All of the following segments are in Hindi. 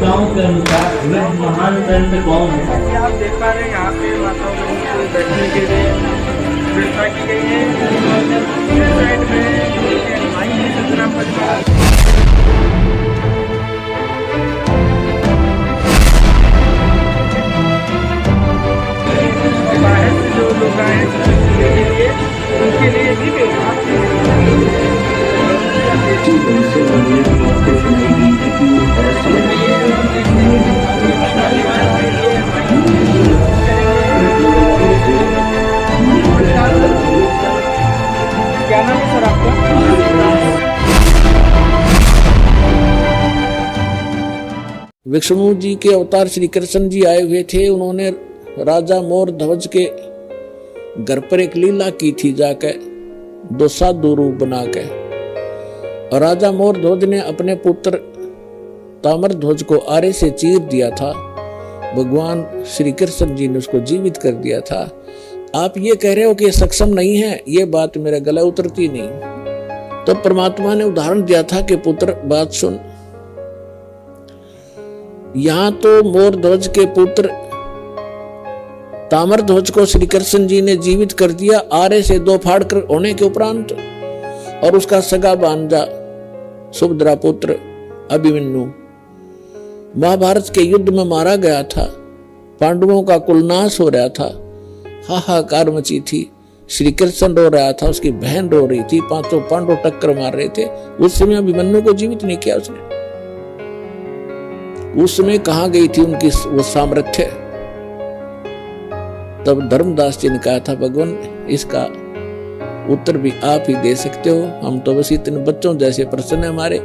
मान्यताओं के अनुसार वह महान संत कौन है? जैसे आप देख पा रहे हैं यहाँ पे माताओं बहनों को बैठने के लिए व्यवस्था की गई है और दूसरे साइड में माई की सतना परिवार बाहर से जो लोग आए हैं उनके लिए भी व्यवस्था क्या नाम है सर आपका? विष्णु जी के अवतार श्री कृष्ण जी आए हुए थे। उन्होंने राजा मोर ध्वज के घर पर एक लीला की थी, जाकर दो साधु रूप बना के। और राजा मोर ध्वज ने अपने पुत्र ताम्र ध्वज को आरे से चीर दिया था। भगवान श्री कृष्ण जी ने उसको जीवित कर दिया था। आप ये कह रहे हो कि सक्षम नहीं है, ये बात मेरे गले उतरती नहीं। तो परमात्मा ने उदाहरण दिया था कि पुत्र बात सुन, यहां तो मोर ध्वज के पुत्र ताम्र ध्वज को श्री कृष्ण जी ने जीवित कर दिया आरे से दो फाड़ कर होने के उपरांत, और उसका सगा भांजा सुभद्रा पुत्र अभिमन्यु महाभारत के युद्ध में मारा गया था। पांडवों का कुलनाश हो रहा था, हाहाकार मची थी। श्री कृष्ण रो रहा था, उसकी बहन रो रही थी, पांचों पांडव टक्कर मार रहे थे। उस समय अभिमन्यु को जीवित नहीं किया उसने। उस समय कहां गई थी उनकी वो सामर्थ्य? तब धर्मदास जी ने कहा था, भगवान इसका उत्तर भी आप ही दे सकते हो। हम तो बस इतने बच्चों जैसे प्रश्न है हमारे,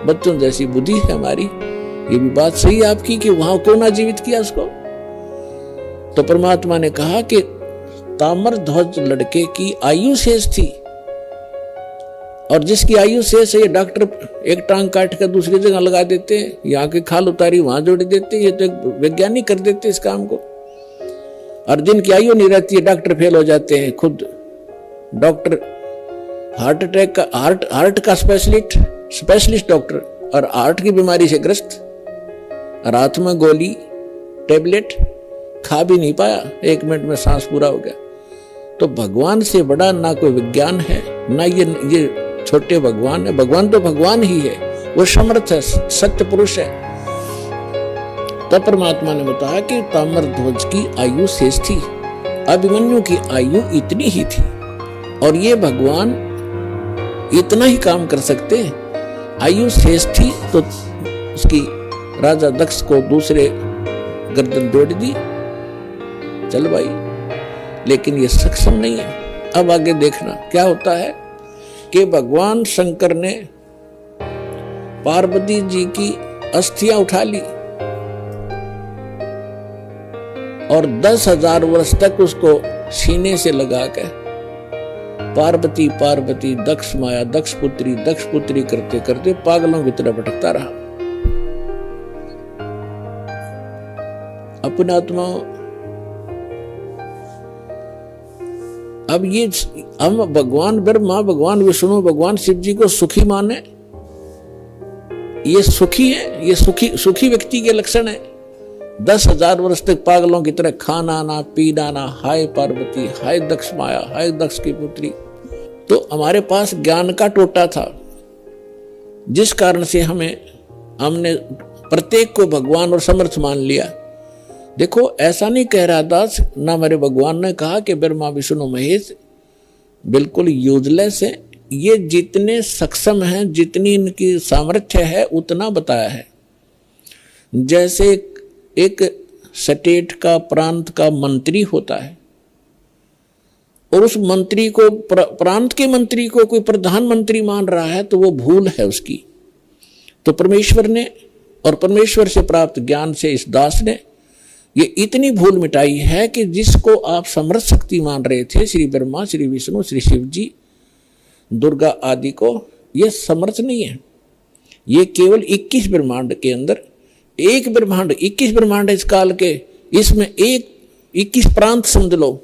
बच्चों जैसी बुद्धि है हमारी। ये भी बात सही है आपकी कि वहां क्यों ना जीवित किया उसको। तो परमात्मा ने कहा कि ताम्र ध्वज लड़के की आयु शेष थी, और जिसकी आयु शेष है ये डॉक्टर एक टांग काट कर दूसरी जगह लगा देते हैं, यहाँ की खाल उतारी वहां जोड़ देते हैं। ये तो एक वैज्ञानिक कर देते इस काम को। और जिनकी आयु नहीं रहती है डॉक्टर फेल हो जाते हैं। खुद डॉक्टर हार्ट अटैक का हार्ट का स्पेशलिस्ट डॉक्टर, और हार्ट की बीमारी से ग्रस्त, रात में गोली टेबलेट खा भी नहीं पाया, 1 मिनट में सांस पूरा हो गया। तो भगवान से बड़ा ना कोई विज्ञान है, ना ये छोटे भगवान है। भगवान तो भगवान ही है, वो समर्थ है, सत्य पुरुष है। तब परमात्मा ने बताया कि ताम्र ध्वज की आयु शेष थी, अभिमन्यु की आयु इतनी ही थी, और ये भगवान इतना ही काम कर सकते हैं। आयु शेष थी तो उसकी राजा दक्ष को दूसरे गर्दन जोड़ दी, चल भाई, लेकिन ये सक्षम नहीं है। अब आगे देखना क्या होता है कि भगवान शंकर ने पार्वती जी की अस्थियां उठा ली और 10,000 वर्ष तक उसको सीने से लगा के पार्वती पार्वती दक्ष माया दक्ष पुत्री करते करते पागलों की तरह भटकता रहा। अपने आत्मा अब ये हम भगवान ब्रह्मा, भगवान विष्णु, भगवान शिव जी को सुखी माने, ये सुखी है, ये सुखी व्यक्ति के लक्षण है। 10,000 वर्ष तक पागलों की तरह खाना ना पीना ना, हाय पार्वती, हाय दक्ष माया, हाय दक्ष की पुत्री। तो हमारे पास ज्ञान का टोटा था, जिस कारण से हमने प्रत्येक को भगवान और समर्थ मान लिया। देखो ऐसा नहीं कह रहा दास, ना मेरे भगवान ने कहा कि ब्रह्मा विष्णु महेश बिल्कुल यूजलेस है। ये जितने सक्षम हैं, जितनी इनकी सामर्थ्य है, उतना बताया है। जैसे एक स्टेट का, प्रांत का मंत्री होता है, और उस मंत्री को, प्रांत के मंत्री को कोई प्रधानमंत्री मान रहा है, तो वो भूल है उसकी। तो परमेश्वर ने और परमेश्वर से प्राप्त ज्ञान से इस दास ने ये इतनी भूल मिटाई है कि जिसको आप समर्थ शक्ति मान रहे थे, श्री ब्रह्मा, श्री विष्णु, श्री शिव जी, दुर्गा आदि को, ये समर्थ नहीं है। ये केवल 21 ब्रह्मांड के अंदर एक ब्रह्मांड, 21 ब्रह्मांड इस काल के, इसमें 21 प्रांत समझ लो।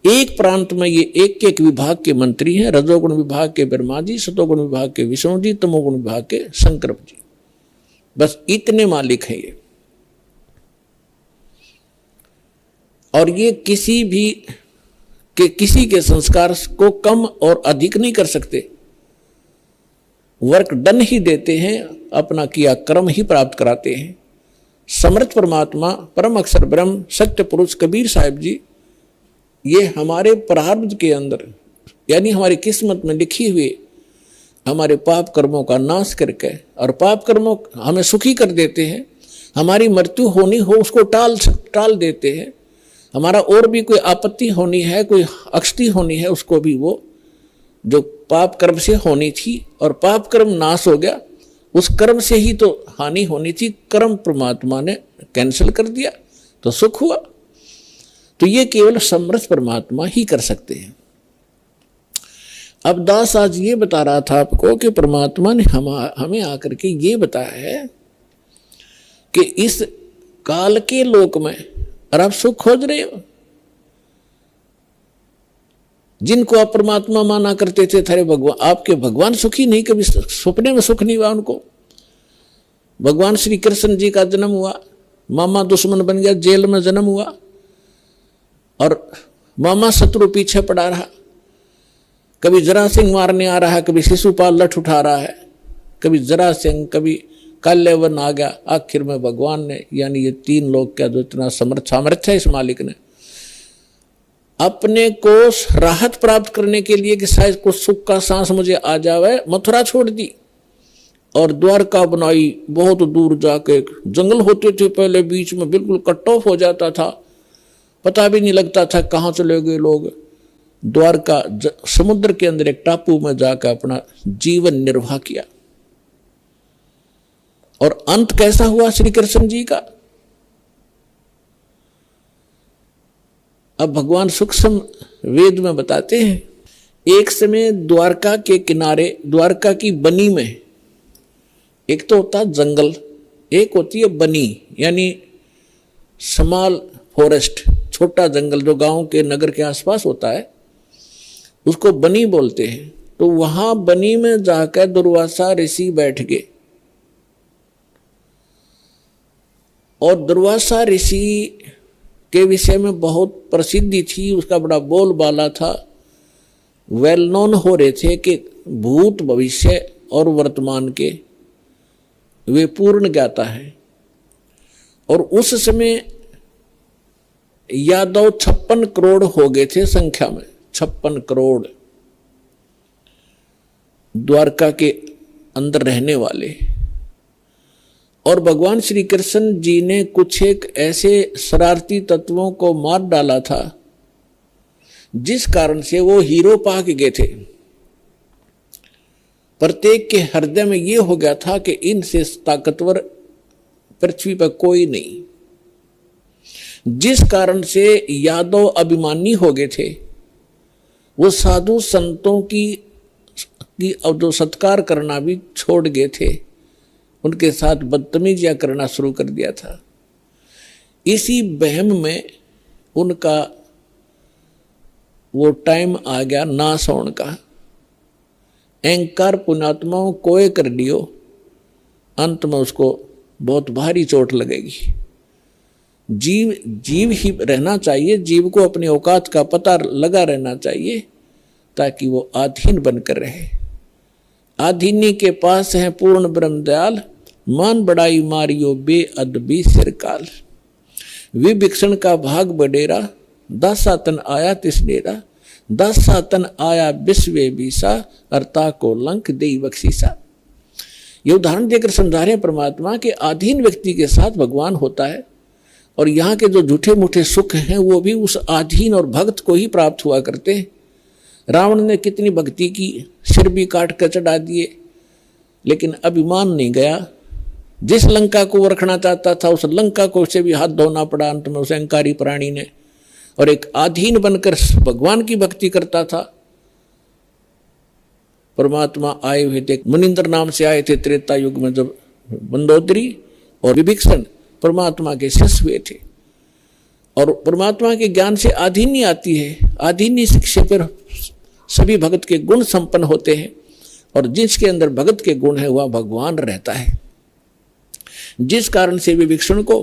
एक प्रांत में ये एक एक विभाग के मंत्री हैं। रजोगुण विभाग के ब्रह्मा जी, सतोगुण विभाग के विष्णु जी, तमोगुण विभाग के शंकर जी। बस इतने मालिक हैं ये। और ये किसी के संस्कार को कम और अधिक नहीं कर सकते, वर्क डन ही देते हैं, अपना किया कर्म ही प्राप्त कराते हैं। समर्थ परमात्मा परम अक्षर ब्रह्म सत्य पुरुष कबीर साहिब जी, ये हमारे प्रारब्ध के अंदर यानी हमारी किस्मत में लिखी हुई हमारे पाप कर्मों का नाश करके और पाप कर्मों हमें सुखी कर देते हैं। हमारी मृत्यु होनी हो उसको टाल देते हैं। हमारा और भी कोई आपत्ति होनी है, कोई अक्षति होनी है, उसको भी वो जो पाप कर्म से होनी थी और पाप कर्म नाश हो गया, उस कर्म से ही तो हानि होनी थी, कर्म परमात्मा ने कैंसिल कर दिया तो सुख हुआ। तो ये केवल समर्थ परमात्मा ही कर सकते हैं। अब दास आज ये बता रहा था आपको कि परमात्मा ने हमें आकर के ये बताया है कि इस काल के लोक में और आप सुख खोज रहे हो। जिनको आप परमात्मा माना करते थे, थारे भगवान आपके भगवान सुखी नहीं, कभी सपने में सुख नहीं हुआ उनको। भगवान श्री कृष्ण जी का जन्म हुआ, मामा दुश्मन बन गया, जेल में जन्म हुआ और मामा शत्रु पीछे पड़ा रहा। कभी जरा सिंह मारने आ रहा है, कभी शिशुपाल लठ उठा रहा है, कभी जरा सिंह, कभी काल्यवन आ गया। आखिर में भगवान ने यानी ये तीन लोग का जो इतना सामर्थ्य है इस मालिक ने अपने को राहत प्राप्त करने के लिए कि शायद कुछ सुख का सांस मुझे आ जावे, मथुरा छोड़ दी और द्वारका बनाई। बहुत दूर जाके जंगल होते थे पहले, बीच में बिल्कुल कट ऑफ हो जाता था, पता भी नहीं लगता था कहाँ चले गए लोग। द्वारका समुद्र के अंदर एक टापू में जाकर अपना जीवन निर्वाह किया। और अंत कैसा हुआ श्री कृष्ण जी का? अब भगवान सूक्ष्म वेद में बताते हैं, एक समय द्वारका के किनारे, द्वारका की बनी में, एक तो होता जंगल, एक होती है बनी यानी स्मॉल फॉरेस्ट, छोटा जंगल जो गांव के नगर के आसपास होता है, उसको बनी बोलते हैं। तो वहां बनी में जाकर दुर्वासा ऋषि बैठ गए और दुर्वासा ऋषि के विषय में बहुत प्रसिद्धि थी, उसका बड़ा बोलबाला था। वेल नोन हो रहे थे कि भूत भविष्य और वर्तमान के वे पूर्ण ज्ञाता है। और उस समय यादव 56 करोड़ हो गए थे संख्या में, 56 करोड़ द्वारका के अंदर रहने वाले। और भगवान श्री कृष्ण जी ने कुछ एक ऐसे शरारती तत्वों को मार डाला था जिस कारण से वो हीरो पा के गए थे। प्रत्येक के हृदय में ये हो गया था कि इनसे ताकतवर पृथ्वी पर कोई नहीं, जिस कारण से यादव अभिमानी हो गए थे। वो साधु संतों की जो सत्कार करना भी छोड़ गए थे, उनके साथ बदतमीजियां करना शुरू कर दिया था। इसी बहम में उनका वो टाइम आ गया नाश होने का। अहंकार पुण्यात्माओं कोय कर लियो, अंत में उसको बहुत भारी चोट लगेगी। जीव ही रहना चाहिए, जीव को अपनी औकात का पता लगा रहना चाहिए ताकि वो आधीन बनकर रहे। आधीनी के पास है पूर्ण ब्रह्म दयाल, मान बड़ाई मारियो बेअदबी सिरकाल। विभिक्षण का भाग बडेरा, दासातन आया तिसनेरा, दासातन आया विश्वे बीसा, अर्ता को लंक दे बख्शीसा। ये उदाहरण देकर समझा रहे हैं परमात्मा के अधीन व्यक्ति के साथ भगवान होता है और यहाँ के जो झूठे मूठे सुख हैं वो भी उस अधीन और भक्त को ही प्राप्त हुआ करते हैं। रावण ने कितनी भक्ति की, सिर भी काट कर चढ़ा दिए, लेकिन अभिमान नहीं गया। जिस लंका को वो रखना चाहता था उस लंका को उसे भी हाथ धोना पड़ा अंत में उस अहंकारी प्राणी ने, और एक अधीन बनकर भगवान की भक्ति करता था। परमात्मा आए हुए थे, मुनिंद्र नाम से आए थे त्रेता युग में, जब मंदोदरी और विभीषण परमात्मा के शिष्य हुए थे। और परमात्मा के ज्ञान से आधीनी आती है, आधीनी शिक्षा पर सभी भगत के गुण संपन्न होते हैं और जिसके अंदर भगत के गुण है वह भगवान रहता है। जिस कारण से विभीषण को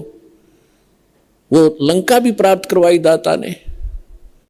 वो लंका भी प्राप्त करवाई दाता ने।